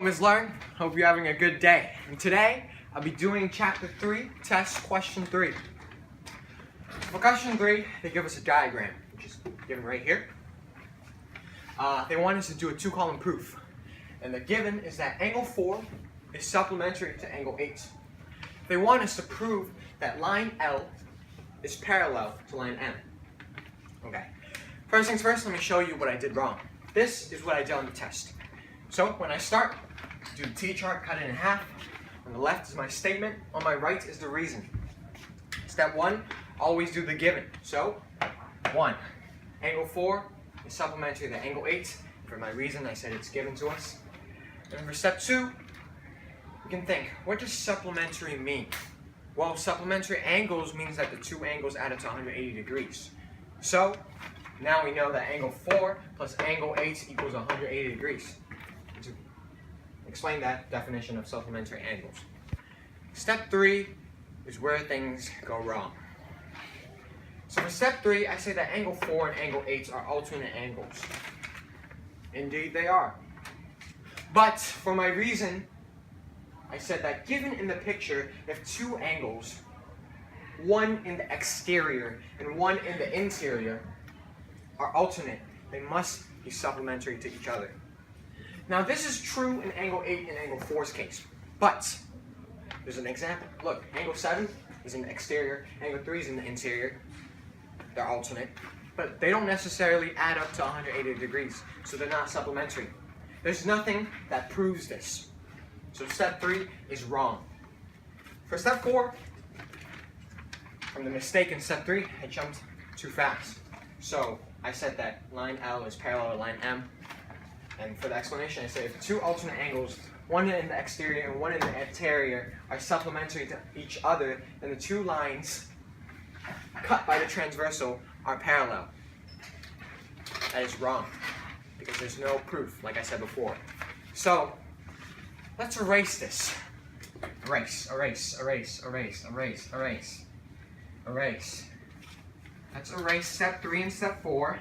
Ms. Leung, hope you're having a good day. And today, I'll be doing chapter 3, test question 3. For question 3, they give us a diagram, which is given right here. They want us to do a 2-column proof. And the given is that angle 4 is supplementary to angle 8. They want us to prove that line L is parallel to line M. Okay. First things first, let me show you what I did wrong. This is what I did on the test. So when I start, do the T-chart, cut it in half. On the left is my statement, on my right is the reason. Step 1, always do the given. So, 1, angle 4 is supplementary to angle 8. For my reason, I said it's given to us. And for step 2, we can think, what does supplementary mean? Well, supplementary angles means that the two angles add up to 180 degrees. So, now we know that angle 4 plus angle 8 equals 180 degrees. To explain that definition of supplementary angles. Step 3 is where things go wrong. So for step 3, I say that angle 4 and angle 8 are alternate angles. Indeed they are. But for my reason, I said that given in the picture, if two angles, one in the exterior and one in the interior, are alternate, they must be supplementary to each other. Now this is true in angle 8 and angle 4's case, but there's an example. Look, angle 7 is in the exterior, angle 3 is in the interior. They're alternate, but they don't necessarily add up to 180 degrees, so they're not supplementary. There's nothing that proves this. So step 3 is wrong. For step 4, from the mistake in step 3, I jumped too fast. So I said that line L is parallel to line M. And for the explanation, I say if two alternate angles, one in the exterior and one in the interior, are supplementary to each other, then the two lines cut by the transversal are parallel. That is wrong, because there's no proof, like I said before. So, let's erase this. Erase, erase, erase, erase, erase, erase, erase. Let's erase step 3 and step 4.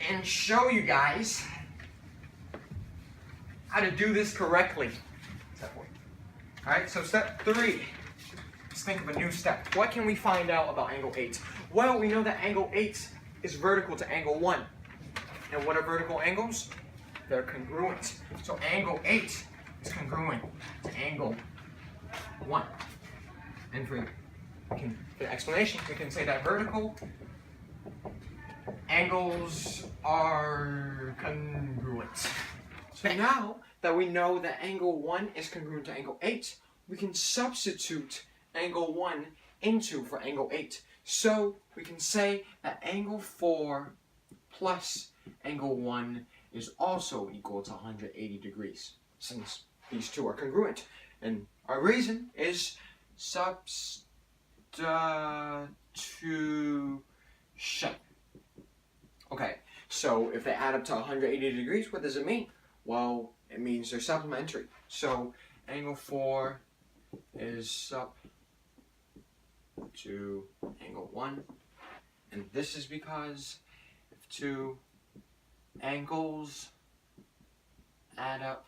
And show you guys how to do this correctly. Step 4. Alright, so step 3. Let's think of a new step. What can we find out about angle 8? Well, we know that angle 8 is vertical to angle 1. And what are vertical angles? They're congruent. So angle 8 is congruent to angle 1. And for the explanation, we can say that vertical angles are congruent. So now that we know that angle 1 is congruent to angle 8, we can substitute angle 1 into for angle 8. So we can say that angle 4 plus angle 1 is also equal to 180 degrees, since these two are congruent. And our reason is substitution. Okay, so if they add up to 180 degrees, what does it mean? Well, it means they're supplementary. So angle 4 is sup to angle 1. And this is because if two angles add up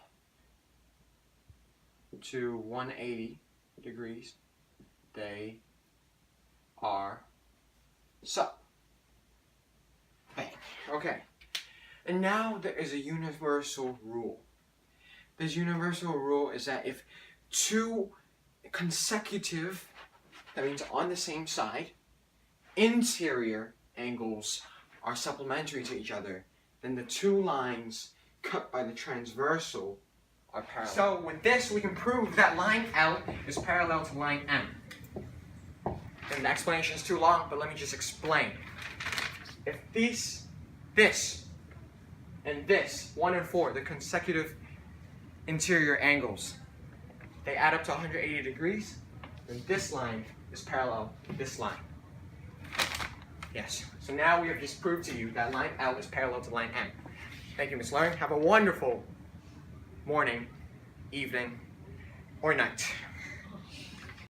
to 180 degrees, they are sup. Okay, and now there is a universal rule. This universal rule is that if two consecutive, that means on the same side, interior angles are supplementary to each other, then the two lines cut by the transversal are parallel. So with this, we can prove that line L is parallel to line M. And the explanation is too long, but let me just explain. If this, and this, 1 and 4, the consecutive interior angles, they add up to 180 degrees, then this line is parallel to this line. Yes, so now we have just proved to you that line L is parallel to line M. Thank you, Ms. Leung. Have a wonderful morning, evening, or night.